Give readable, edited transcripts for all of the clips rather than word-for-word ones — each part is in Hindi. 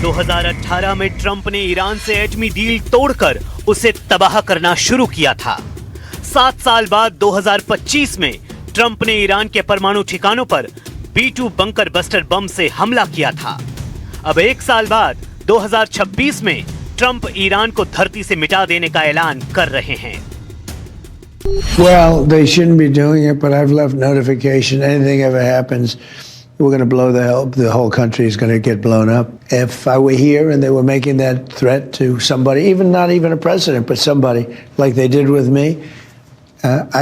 2018 में ट्रंप ने ईरान से एटमी डील तोड़कर उसे तबाह करना शुरू किया था। 7 साल बाद 2025 में ट्रंप ने ईरान के परमाणु ठिकानों पर B-2 बंकर बस्टर बम से हमला किया था। अब 1 साल बाद 2026 में ट्रंप ईरान को धरती से मिटा देने का ऐलान कर रहे हैं। Well, they shouldn't be doing it, but I've left notification. Anything ever happens, we're going to blow the whole country is going to get blown up. If I were here and they were making that threat to somebody, not even a president, but somebody like they did with me,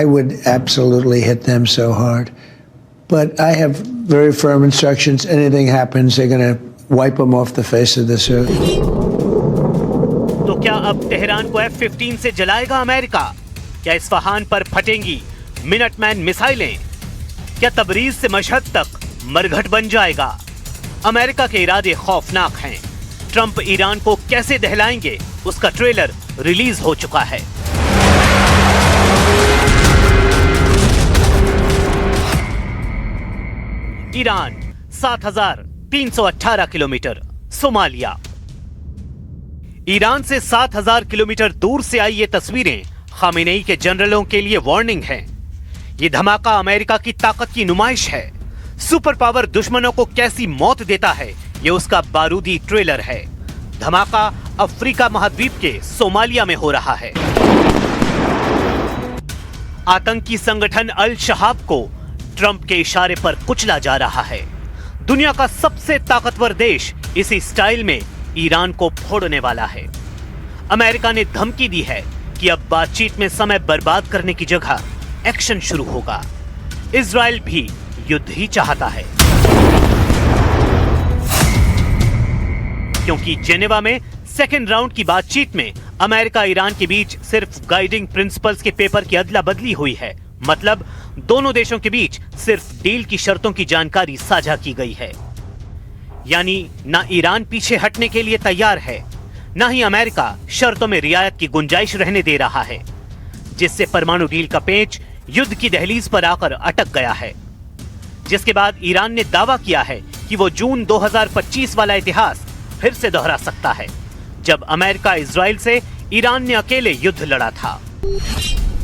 I would absolutely hit them so hard. But I have very firm instructions. Anything happens, they're going to wipe them off the face of this earth. तो क्या अब तेहरान को F-15 से जलाएगा अमेरिका? क्या इस्फहान पर फटेंगी मिनटमैन मिसाइलें? क्या तबरीज से मशहद तक मरघट बन जाएगा? अमेरिका के इरादे खौफनाक हैं। ट्रंप ईरान को कैसे दहलाएंगे, उसका ट्रेलर रिलीज हो चुका है। Iran 7,318 kilometre, Somalia. ईरान से 7,000 किलोमीटर दूर से आई ये तस्वीरें खामेनेई के जनरलों के लिए वार्निंग हैं। ये धमाका अमेरिका की ताकत की नुमाइश है। सुपर पावर दुश्मनों को कैसी मौत देता है, ये उसका बारूदी ट्रेलर है। धमाका अफ्रीका महाद्वीप के सोमालिया में हो रहा है। आतंकी संगठन अल शबाब को ट्रंप के इशारे पर कुचला जा रहा है। दुनिया का सबसे ताकतवर देश इसी स्टाइल में ईरान को फोड़ने वाला है। अमेरिका ने धमकी दी है कि अब बातचीत में समय बर्बाद करने की जगह एक्शन शुरू होगा। इजराइल भी युद्ध ही चाहता है, क्योंकि जेनेवा में सेकेंड राउंड की बातचीत में अमेरिका ईरान के बीच सिर्फ गाइडिंग प्रिंसिपल्स के पेपर की अदला बदली हुई है। मतलब दोनों देशों के बीच सिर्फ डील की शर्तों की जानकारी साझा की गई है। यानी ना ईरान पीछे हटने के लिए तैयार है, ना ही अमेरिका शर्तों में रियायत की गुंजाइश रहने दे रहा है, जिससे परमाणु डील का पेंच युद्ध की दहलीज पर आकर अटक गया है। जिसके बाद ईरान ने दावा किया है कि वो जून 2025 वाला इतिहास फिर से दोहरा सकता है, जब अमेरिका इजराइल से ईरान ने अकेले युद्ध लड़ा था।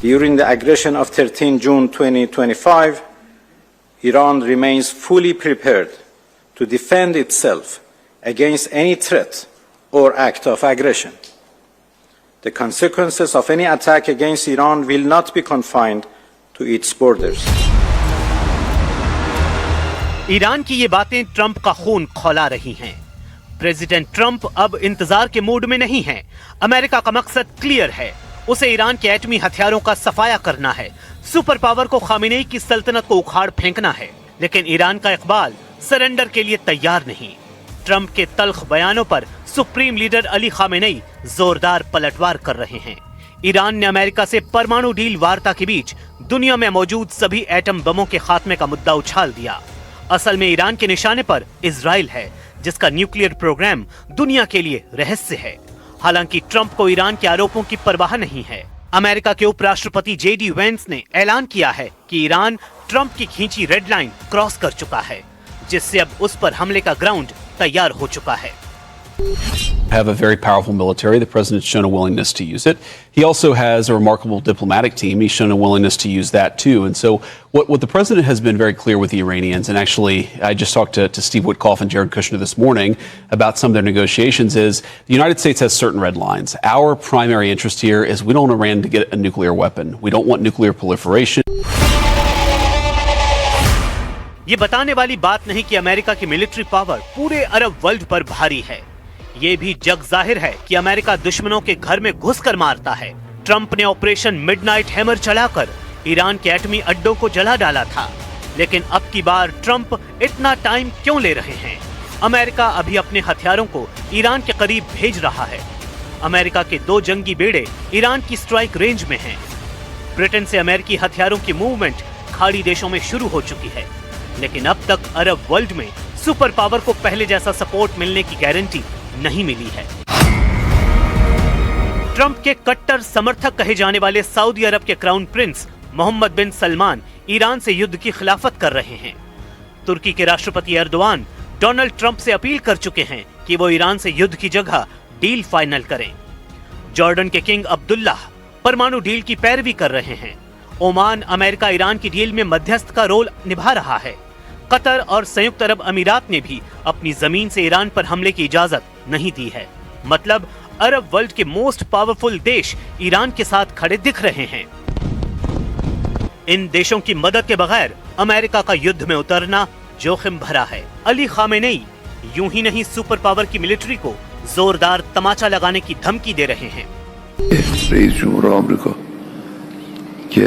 During the aggression of 13 June 2025, Iran remains fully prepared to defend itself against any threat or act of aggression. The consequences of any attack against Iran will not be confined to its borders. Iran की ये बातें ट्रंप का खून खौला रही हैं। प्रेसिडेंट ट्रंप अब इंतजार के मूड में नहीं हैं। अमेरिका का मकसद क्लियर है, उसे ईरान के एटमी हथियारों का सफाया करना है। सुपर पावर को खामेनेई की सल्तनत को उखाड़ फेंकना है। लेकिन ईरान का इकबाल सरेंडर के लिए तैयार नहीं। ट्रंप के तल्ख बयानों पर सुप्रीम लीडर अली खामेनेई जोरदार पलटवार कर रहे हैं। ईरान ने अमेरिका से परमाणु डील वार्ता के बीच दुनिया में मौजूद सभी एटम बमों के खात्मे का मुद्दा उछाल दिया। असल में ईरान के निशाने पर इजराइल है, जिसका न्यूक्लियर प्रोग्राम दुनिया के लिए रहस्य है। हालांकि ट्रंप को ईरान के आरोपों की परवाह नहीं है। अमेरिका के उपराष्ट्रपति JD वेंस ने ऐलान किया है कि ईरान ट्रंप की खींची रेड लाइन क्रॉस कर चुका है, जिससे अब उस पर हमले का ग्राउंड तैयार हो चुका है। Have a very powerful military. The president's shown a willingness to use it. He also has a remarkable diplomatic team. He's shown a willingness to use that too. And so what the president has been very clear with the Iranians, and actually I just talked to Steve Witkoff and Jared Kushner this morning about some of their negotiations, is the United States has certain red lines. Our primary interest here is we don't want Iran to get a nuclear weapon. We don't want nuclear proliferation. ये बताने वाली बात नहीं कि अमेरिका की मिलिट्री पावर पूरे अरब वर्ल्ड पर भारी है। ये भी जग जाहिर है कि अमेरिका दुश्मनों के घर में घुसकर मारता है। ट्रंप ने ऑपरेशन मिडनाइट हैमर चलाकर ईरान के एटमी अड्डों को जला डाला था। लेकिन अब की बार ट्रंप इतना टाइम क्यों ले रहे हैं? अमेरिका अभी अपने हथियारों को ईरान के करीब भेज रहा है। अमेरिका के 2 जंगी बेड़े ईरान की स्ट्राइक रेंज में हैं। ब्रिटेन से अमेरिकी हथियारों की मूवमेंट खाड़ी देशों में शुरू हो चुकी है। लेकिन अब तक अरब वर्ल्ड में सुपर पावर को पहले जैसा सपोर्ट मिलने की गारंटी नहीं मिली है। ट्रंप के कट्टर समर्थक कहे जाने वाले सऊदी अरब के क्राउन प्रिंस मोहम्मद बिन सलमान ईरान से युद्ध की खिलाफत कर रहे हैं। तुर्की के राष्ट्रपति एर्दोआन डोनाल्ड ट्रंप से अपील कर चुके हैं कि वो ईरान से युद्ध की जगह डील फाइनल करें। जॉर्डन के किंग अब्दुल्लाह परमाणु डील की पैरवी कर रहे हैं। ओमान अमेरिका ईरान की डील में मध्यस्थ का रोल निभा रहा है। कतर और संयुक्त अरब अमीरात ने भी अपनी जमीन से ईरान पर हमले की इजाजत नहीं दी है। मतलब अरब वर्ल्ड के मोस्ट पावरफुल देश ईरान के साथ खड़े दिख रहे हैं। इन देशों की मदद के बगैर अमेरिका का युद्ध में उतरना जोखिम भरा है। अली खामेनेई यूं ही नहीं सुपर पावर की मिलिट्री को जोरदार तमाचा लगाने की धमकी दे रहे हैं। रईस जमहूर आमरीका के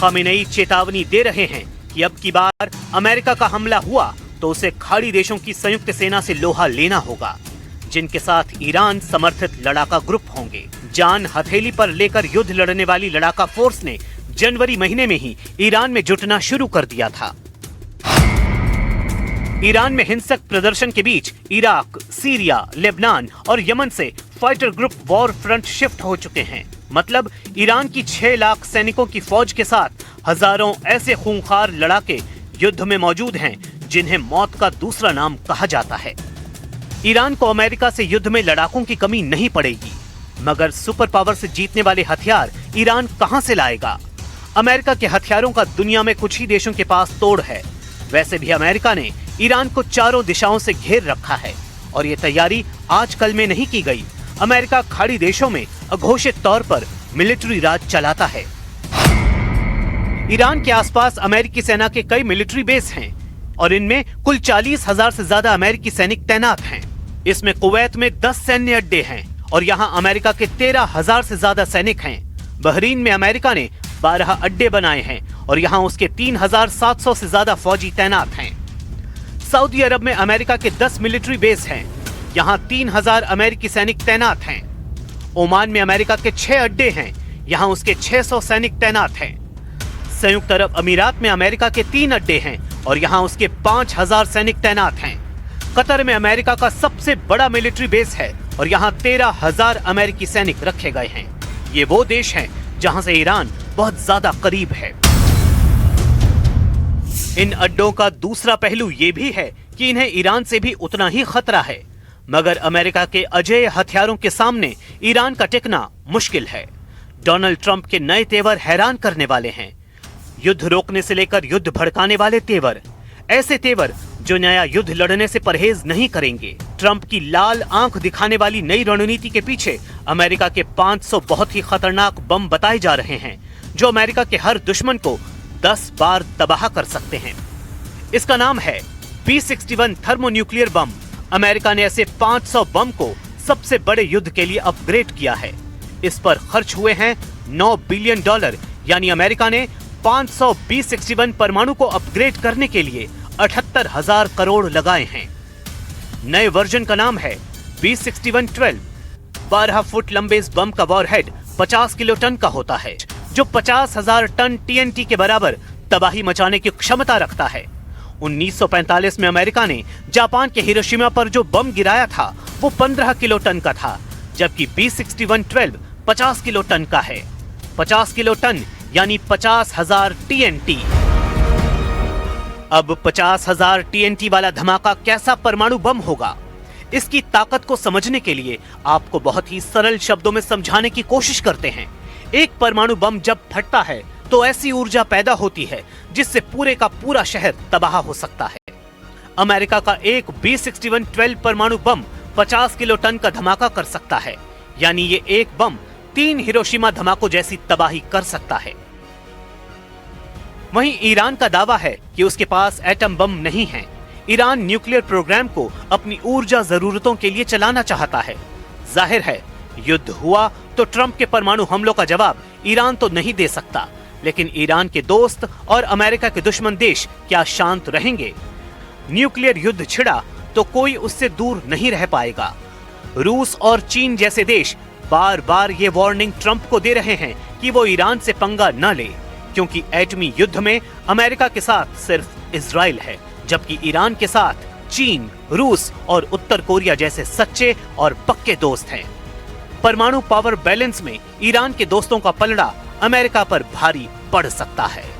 खामेनेई चेतावनी दे रहे हैं कि अब की बार अमेरिका का हमला हुआ तो उसे खाड़ी देशों की संयुक्त सेना से लोहा लेना होगा, जिनके साथ ईरान समर्थित लड़ाका ग्रुप होंगे। जान हथेली पर लेकर युद्ध लड़ने वाली लड़ाका फोर्स ने जनवरी महीने में ही ईरान में जुटना शुरू कर दिया था। ईरान में हिंसक प्रदर्शन के बीच इराक, सीरिया, लेबनान और यमन से fighter group war front shift हो चुके हैं। मतलब ईरान की 6 लाख सैनिकों की फौज के साथ हजारों ऐसे खूंखार लड़ाके युद्ध में मौजूद हैं जिन्हें मौत का दूसरा नाम कहा जाता है। ईरान को अमेरिका से युद्ध में लड़ाकों की कमी नहीं पड़ेगी, मगर सुपर पावर से जीतने वाले हथियार ईरान कहां से लाएगा? अमेरिका के हथियारों का दुनिया में कुछ ही देशों के पास तोड़ है। वैसे भी अमेरिका ने ईरान को चारों दिशाओं से घेर रखा है और ये तैयारी आजकल में नहीं की गई। अमेरिका खाड़ी देशों में अघोषित तौर पर मिलिट्री राज चलाता है। ईरान के आसपास अमेरिकी सेना के कई मिलिट्री बेस हैं और इनमें कुल 40,000 से ज्यादा अमेरिकी सैनिक तैनात हैं। इसमें कुवैत में 10 सैन्य अड्डे हैं और यहाँ अमेरिका के 13,000 से ज्यादा सैनिक हैं। बहरीन में अमेरिका ने 12 अड्डे बनाए हैं और यहाँ उसके 3,700 से ज्यादा फौजी तैनात हैं। सऊदी अरब में अमेरिका के 10 मिलिट्री बेस हैं, यहाँ 3,000 अमेरिकी सैनिक तैनात हैं। ओमान में अमेरिका के 6 अड्डे हैं, यहाँ उसके 600 सैनिक तैनात हैं। संयुक्त अरब अमीरात में अमेरिका के 3 अड्डे हैं और यहाँ उसके 5,000 सैनिक तैनात हैं। कतर में अमेरिका का सबसे बड़ा मिलिट्री बेस है और यहाँ 13,000 अमेरिकी सैनिक रखे गए हैं। ये वो देश हैं जहाँ से ईरान बहुत ज्यादा करीब है। इन अड्डों का दूसरा पहलू ये भी है कि इन्हें ईरान से भी उतना ही खतरा है, मगर अमेरिका के अजेय हथियारों के सामने ईरान का टिकना मुश्किल है। डोनाल्ड ट्रंप के नए तेवर हैरान करने वाले हैं। युद्ध रोकने से लेकर युद्ध भड़काने वाले तेवर, ऐसे तेवर जो नया युद्ध लड़ने से परहेज नहीं करेंगे। ट्रंप की लाल आंख दिखाने वाली नई रणनीति के पीछे अमेरिका के 500 बहुत ही खतरनाक बम बताए जा रहे हैं, जो अमेरिका के हर दुश्मन को 10 बार तबाह कर सकते हैं। इसका नाम है B-61 थर्मोन्यूक्लियर बम। अमेरिका ने ऐसे 500 बम को सबसे बड़े युद्ध के लिए अपग्रेड किया है। इस पर खर्च हुए हैं $9 बिलियन, यानी अमेरिका ने 500 B-61 परमाणु को अपग्रेड करने के लिए 78,000 करोड़ लगाए हैं। नए वर्जन का नाम है B-61-12। 12 फुट लंबे इस बम का वॉरहेड 50 किलोटन का होता है, जो 50,000 टन TNT के बराबर तबाही मचाने की क्षमता रखता है। 1945 में अमेरिका ने जापान के हिरोशिमा पर जो बम गिराया था वो 15 किलोटन का था, जबकि B-61-12 50 किलोटन का है। 50 किलोटन यानी 50,000 TNT। अब 50,000 TNT वाला धमाका कैसा परमाणु बम होगा? इसकी ताकत को समझने के लिए आपको बहुत ही सरल शब्दों में समझाने की कोशिश करते हैं। एक परमाणु बम जब फटता है तो ऐसी ऊर्जा पैदा होती है जिससे पूरे का पूरा शहर तबाह हो सकता है। अमेरिका का एक B-61-12 परमाणु बम 50 किलोटन का धमाका कर सकता है, यानी ये एक बम 3 हिरोशिमा धमाकों जैसी तबाही कर सकता है। वहीं ईरान का दावा है कि उसके पास एटम बम नहीं है। ईरान न्यूक्लियर प्रोग्राम को अपनी ऊर्जा जरूरतों के लिए चलाना चाहता है। जाहिर है, युद्ध हुआ तो ट्रंप के परमाणु हमलों का जवाब ईरान तो नहीं दे सकता, लेकिन ईरान के दोस्त और अमेरिका के दुश्मन देश क्या शांत रहेंगे? न्यूक्लियर युद्ध छिड़ा तो कोई उससे दूर नहीं रह पाएगा। रूस और चीन जैसे देश बार बार ये वार्निंग ट्रंप को दे रहे हैं कि वो ईरान से पंगा न ले, क्योंकि एटमी युद्ध में अमेरिका के साथ सिर्फ इजराइल है, जबकि ईरान के साथ चीन, रूस और उत्तर कोरिया जैसे सच्चे और पक्के दोस्त हैं। परमाणु पावर बैलेंस में ईरान के दोस्तों का पलड़ा अमेरिका पर भारी पड़ सकता है।